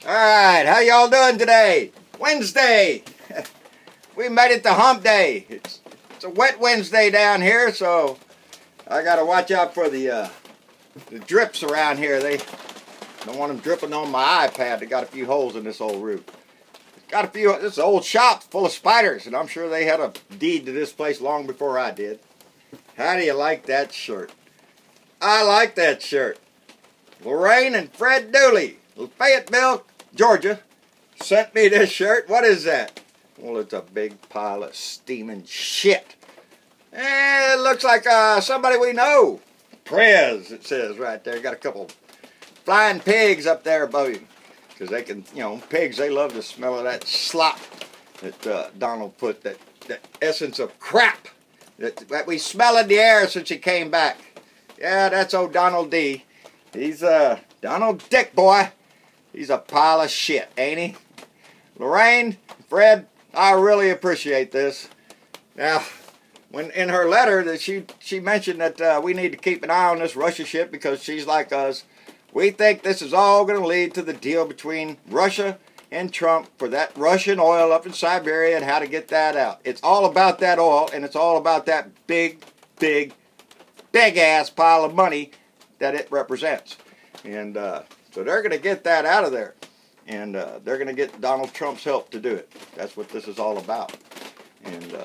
Alright, how y'all doing today? Wednesday! We made it to hump day. It's a wet Wednesday down here, so I gotta watch out for the drips around here. They don't want them dripping on my iPad. They got a few holes in this old roof. Got a few, this is an old shop full of spiders, and I'm sure they had a deed to this place long before I did. How do you like that shirt? I like that shirt. Lorraine and Fred Dooley, Fayetteville, Georgia, sent me this shirt. What is that? Well, it's a big pile of steaming shit. It looks like somebody we know. Prez, it says right there. Got a couple flying pigs up there above him. Because they can, pigs, they love the smell of that slop that Donald put, that essence of crap that we smell in the air since he came back. Yeah, that's old Donald D. He's Donald Dick, boy. He's a pile of shit, ain't he? Lorraine, Fred, I really appreciate this. Now, when in her letter that she mentioned that we need to keep an eye on this Russia shit because she's like us. We think this is all going to lead to the deal between Russia and Trump for that Russian oil up in Siberia and how to get that out. It's all about that oil, and it's all about that big ass pile of money that it represents. And so they're going to get that out of there. And they're going to get Donald Trump's help to do it. That's what this is all about. And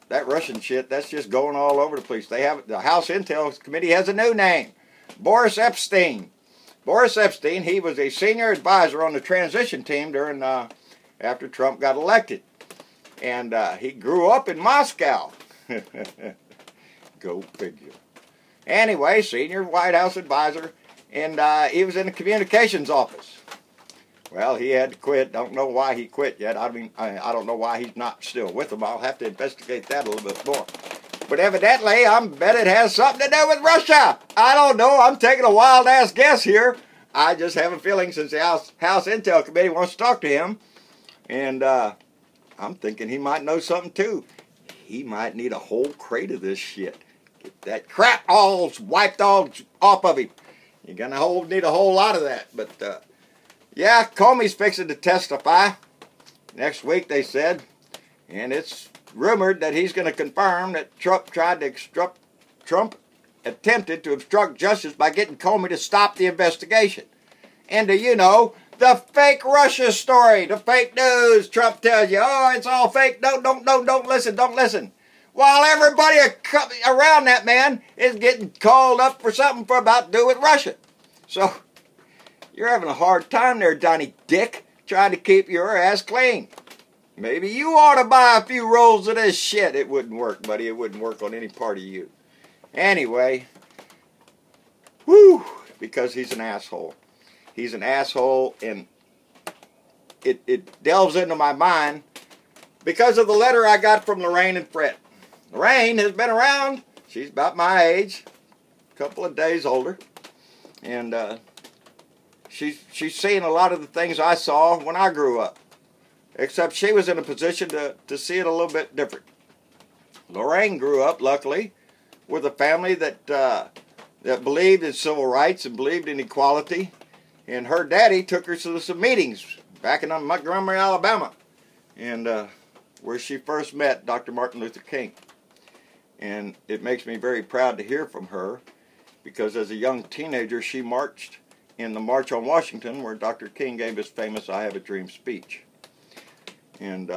that Russian shit, that's just going all over the place. They have the House Intel Committee has a new name. Boris Epstein. Boris Epstein, he was a senior advisor on the transition team during after Trump got elected. And he grew up in Moscow. Go figure. Anyway, senior White House advisor, and he was in the communications office. Well, he had to quit. Don't know why he quit yet. I mean, I don't know why he's not still with them. I'll have to investigate that a little bit more. But evidently, I bet it has something to do with Russia. I don't know. I'm taking a wild-ass guess here. I just have a feeling since the House Intel Committee wants to talk to him. And I'm thinking he might know something, too. He might need a whole crate of this shit. Get that crap all wiped all off of him. You're going to need a whole lot of that. But, yeah, Comey's fixing to testify next week, they said. And it's rumored that he's going to confirm that Trump attempted to obstruct justice by getting Comey to stop the investigation. And do you know, the fake Russia story, the fake news, Trump tells you, oh, it's all fake, don't listen. While everybody around that man is getting called up for something about to do with Russia. So, you're having a hard time there, Donnie Dick, trying to keep your ass clean. Maybe you ought to buy a few rolls of this shit. It wouldn't work, buddy. It wouldn't work on any part of you. Anyway, because he's an asshole. He's an asshole, and it delves into my mind because of the letter I got from Lorraine and Fred. Lorraine has been around. She's about my age, a couple of days older, and she's seen a lot of the things I saw when I grew up, except she was in a position to see it a little bit different. Lorraine grew up, luckily, with a family that believed in civil rights and believed in equality, and her daddy took her to some meetings back in Montgomery, Alabama, and where she first met Dr. Martin Luther King. And it makes me very proud to hear from her, because as a young teenager, she marched in the March on Washington, where Dr. King gave his famous I Have a Dream speech. And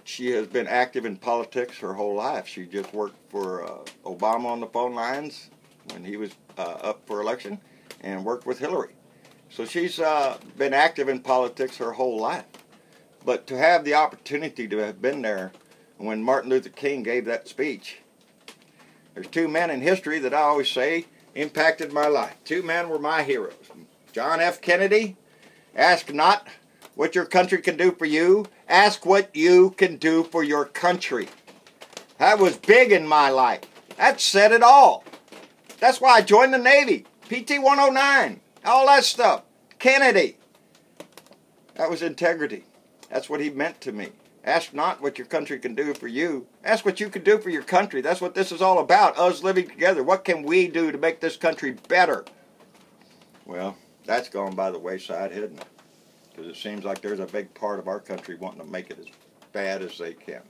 she has been active in politics her whole life. She just worked for Obama on the phone lines when he was up for election, and worked with Hillary. So she's been active in politics her whole life. But to have the opportunity to have been there when Martin Luther King gave that speech, there's two men in history that I always say impacted my life. Two men were my heroes. John F. Kennedy, ask not what your country can do for you, ask what you can do for your country. That was big in my life. That said it all. That's why I joined the Navy. PT 109, all that stuff. Kennedy. That was integrity. That's what he meant to me. Ask not what your country can do for you. Ask what you can do for your country. That's what this is all about, us living together. What can we do to make this country better? Well, That's gone by the wayside, hasn't it? Because it seems like there's a big part of our country wanting to make it as bad as they can.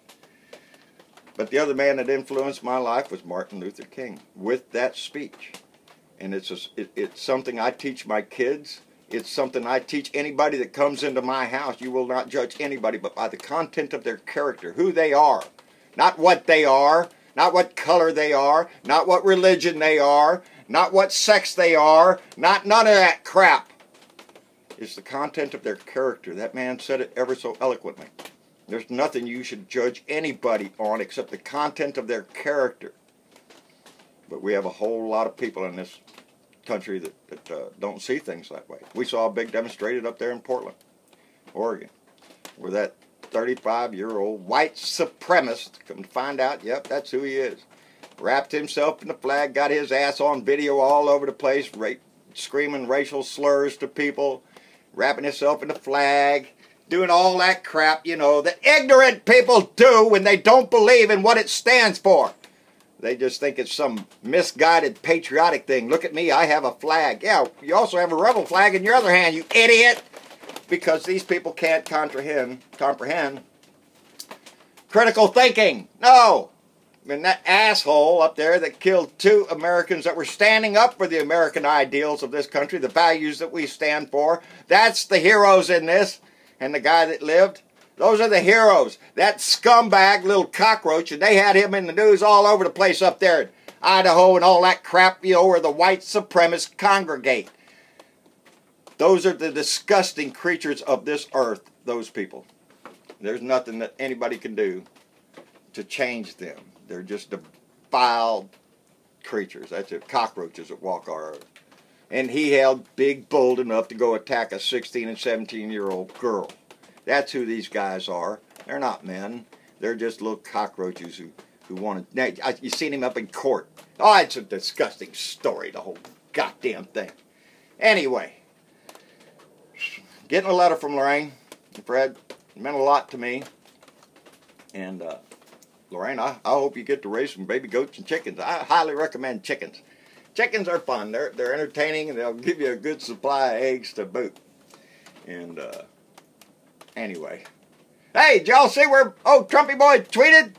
But the other man that influenced my life was Martin Luther King with that speech. And it's something I teach my kids. It's something I teach anybody that comes into my house. You will not judge anybody but by the content of their character, who they are. Not what they are, not what color they are, not what religion they are, not what sex they are, not none of that crap. It's the content of their character. That man said it ever so eloquently. There's nothing you should judge anybody on except the content of their character. But we have a whole lot of people in this country that don't see things that way. We saw a big demonstration up there in Portland, Oregon, where that 35-year-old white supremacist, come to find out, yep, that's who he is, wrapped himself in the flag, got his ass on video all over the place, screaming racial slurs to people, wrapping himself in the flag, doing all that crap, you know, that ignorant people do when they don't believe in what it stands for. They just think it's some misguided patriotic thing. Look at me, I have a flag. Yeah, you also have a rebel flag in your other hand, you idiot! Because these people can't comprehend critical thinking. No! And that asshole up there that killed 2 Americans that were standing up for the American ideals of this country, the values that we stand for, that's the heroes in this. And the guy that lived, those are the heroes. That scumbag little cockroach, and they had him in the news all over the place up there in Idaho and all that crap, you know, where the white supremacists congregate. Those are the disgusting creatures of this earth, those people. There's nothing that anybody can do to change them. They're just defiled creatures. That's it, cockroaches that walk our earth. And he held big, bold enough to go attack a 16 and 17-year-old girl. That's who these guys are. They're not men. They're just little cockroaches who want to... Now, you seen him up in court. Oh, it's a disgusting story, the whole goddamn thing. Anyway, getting a letter from Lorraine and Fred meant a lot to me. And Lorraine, I hope you get to raise some baby goats and chickens. I highly recommend chickens. Chickens are fun. They're entertaining, and they'll give you a good supply of eggs to boot. And anyway, hey, did y'all see where old Trumpy boy tweeted?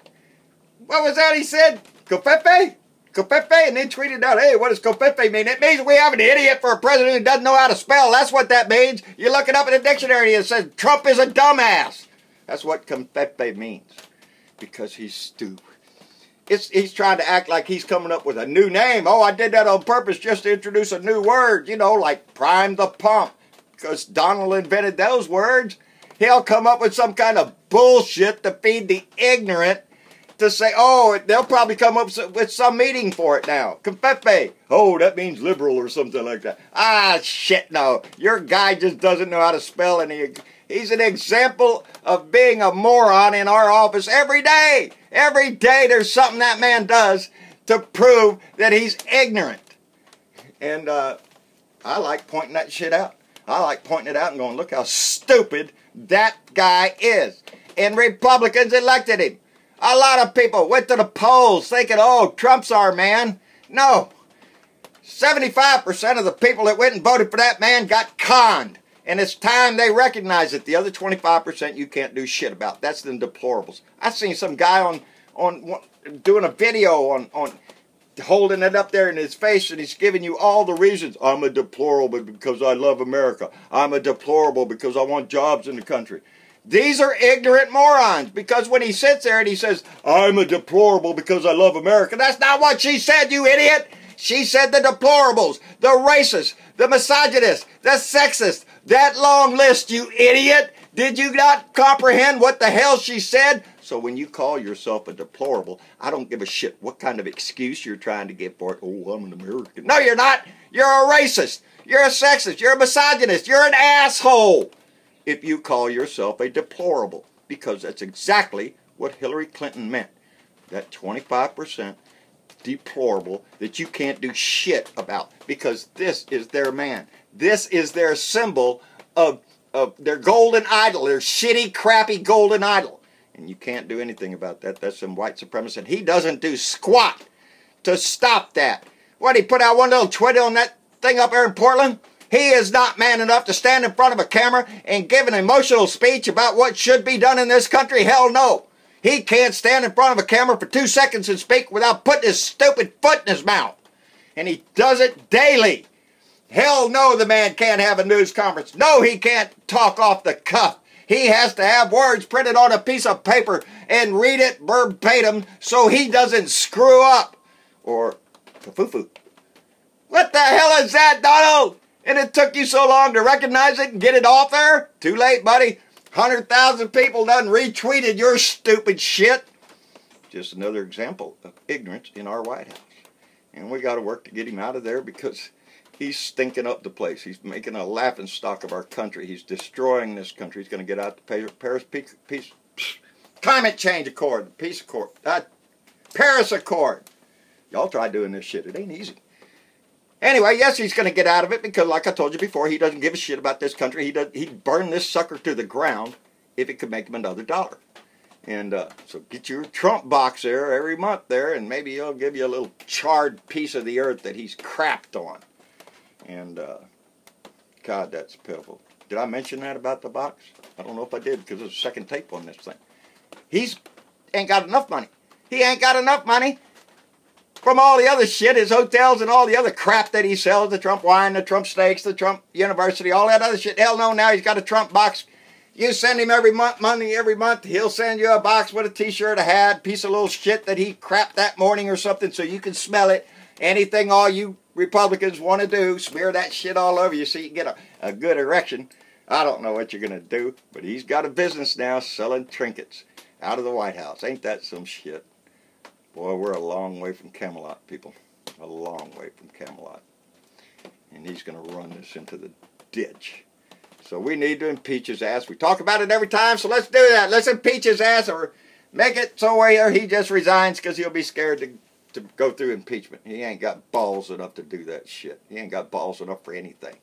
What was that he said? Covfefe? Covfefe? And then tweeted out, hey, what does Covfefe mean? It means we have an idiot for a president who doesn't know how to spell. That's what that means. You look it up in the dictionary and it says Trump is a dumbass. That's what Covfefe means. Because he's stupid. He's trying to act like he's coming up with a new name. Oh, I did that on purpose just to introduce a new word, you know, like prime the pump. Because Donald invented those words. He'll come up with some kind of bullshit to feed the ignorant to say, oh, they'll probably come up with some meaning for it now. Covfefe. Oh, that means liberal or something like that. Ah, shit, no. Your guy just doesn't know how to spell, and he's an example of being a moron in our office every day. Every day there's something that man does to prove that he's ignorant. And I like pointing that shit out. I like pointing it out and going, look how stupid that guy is. And Republicans elected him. A lot of people went to the polls thinking, oh, Trump's our man. No. 75% of the people that went and voted for that man got conned. And it's time they recognize it. The other 25% you can't do shit about. That's the deplorables. I seen some guy on doing a video on holding it up there in his face, and he's giving you all the reasons. I'm a deplorable because I love America. I'm a deplorable because I want jobs in the country. These are ignorant morons, because when he sits there and he says, I'm a deplorable because I love America, that's not what she said, you idiot. She said the deplorables, the racists, the misogynists, the sexists. That long list, you idiot. Did you not comprehend what the hell she said? So when you call yourself a deplorable, I don't give a shit what kind of excuse you're trying to give for it. Oh, I'm an American. No, you're not. You're a racist. You're a sexist. You're a misogynist. You're an asshole if you call yourself a deplorable, because that's exactly what Hillary Clinton meant. That 25% deplorable that you can't do shit about, because this is their man. This is their symbol of their golden idol, their shitty, crappy golden idol. And you can't do anything about that. That's some white supremacist. And he doesn't do squat to stop that. What, he put out one little tweet on that thing up there in Portland? He is not man enough to stand in front of a camera and give an emotional speech about what should be done in this country. Hell no. He can't stand in front of a camera for 2 seconds and speak without putting his stupid foot in his mouth. And he does it daily. Hell no, the man can't have a news conference. No, he can't talk off the cuff. He has to have words printed on a piece of paper and read it verbatim so he doesn't screw up. Or Covfefe. What the hell is that, Donald? And it took you so long to recognize it and get it off there? Too late, buddy. 100,000 people done retweeted your stupid shit. Just another example of ignorance in our White House. And we got to work to get him out of there because he's stinking up the place. He's making a laughingstock of our country. He's destroying this country. He's going to get out the Paris Climate Change Accord, the Peace Accord, Paris Accord. Y'all try doing this shit. It ain't easy. Anyway, yes, he's going to get out of it because, like I told you before, he doesn't give a shit about this country. He'd burn this sucker to the ground if it could make him another dollar. And so get your Trump box there every month there, and maybe he'll give you a little charred piece of the earth that he's crapped on. And, God, that's pitiful. Did I mention that about the box? I don't know if I did because there's a second tape on this thing. He's ain't got enough money. He ain't got enough money from all the other shit, his hotels and all the other crap that he sells, the Trump wine, the Trump steaks, the Trump University, all that other shit. Hell no, now he's got a Trump box. You send him money every month, he'll send you a box with a t-shirt, a hat, piece of little shit that he crapped that morning or something so you can smell it. Anything all you Republicans want to do, smear that shit all over you so you can get a good erection. I don't know what you're going to do, but he's got a business now selling trinkets out of the White House. Ain't that some shit? Boy, we're a long way from Camelot, people. A long way from Camelot. And he's going to run this into the ditch. So we need to impeach his ass. We talk about it every time, so let's do that. Let's impeach his ass or make it so where he just resigns because he'll be scared to go through impeachment. He ain't got balls enough to do that shit. He ain't got balls enough for anything.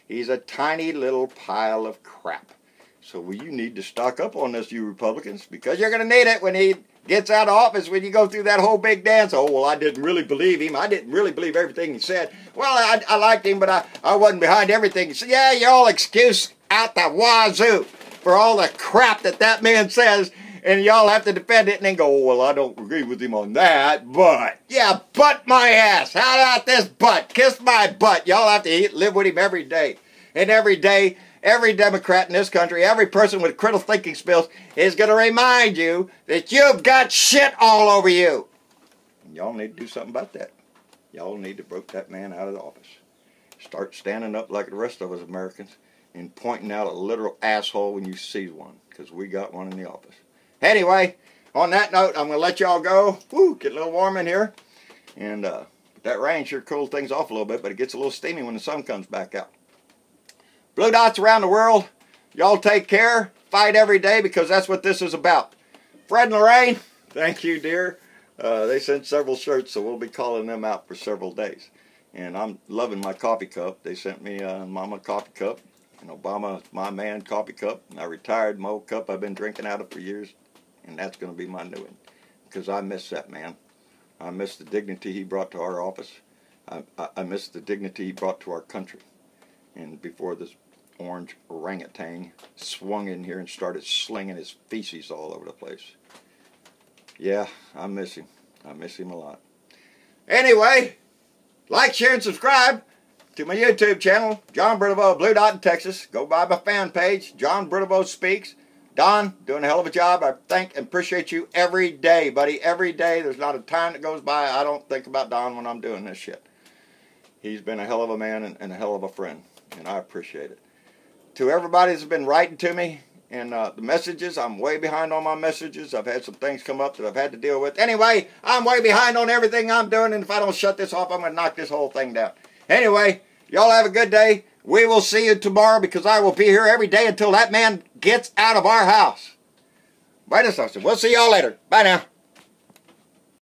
He's a tiny little pile of crap. So you need to stock up on this, you Republicans, because you're going to need it when he gets out of office, when you go through that whole big dance. Oh, well, I didn't really believe him. I didn't really believe everything he said. Well, I liked him, but I wasn't behind everything. So, yeah, you're all excuse out the wazoo for all the crap that man says, and y'all have to defend it and then go, oh, well, I don't agree with him on that, but. Yeah, butt my ass. How about this butt? Kiss my butt. Y'all have to live with him every day. And every day, every Democrat in this country, every person with critical thinking skills is going to remind you that you've got shit all over you. And y'all need to do something about that. Y'all need to vote that man out of the office. Start standing up like the rest of us Americans and pointing out a literal asshole when you see one, because we got one in the office. Anyway, on that note, I'm going to let y'all go. Woo, get a little warm in here. And that rain sure cools things off a little bit, but it gets a little steamy when the sun comes back out. Blue dots around the world, y'all take care. Fight every day because that's what this is about. Fred and Lorraine, thank you, dear. They sent several shirts, so we'll be calling them out for several days. And I'm loving my coffee cup. They sent me a Mama coffee cup. And Obama, my man, coffee cup. And I retired my old cup I've been drinking out of for years. And that's going to be my new one. Because I miss that man. I miss the dignity he brought to our office. I miss the dignity he brought to our country. And before this orange orangutan swung in here and started slinging his feces all over the place. Yeah, I miss him. I miss him a lot. Anyway, like, share, and subscribe to my YouTube channel, John Britovo, Blue Dot in Texas. Go by my fan page, John Britovo Speaks. Don, doing a hell of a job. I thank and appreciate you every day, buddy. Every day. There's not a time that goes by I don't think about Don when I'm doing this shit. He's been a hell of a man and a hell of a friend, and I appreciate it. To everybody that's been writing to me and the messages, I'm way behind on my messages. I've had some things come up that I've had to deal with. Anyway, I'm way behind on everything I'm doing, and if I don't shut this off, I'm going to knock this whole thing down. Anyway, y'all have a good day. We will see you tomorrow because I will be here every day until that man gets out of our house. Bye, we'll see y'all later. Bye now.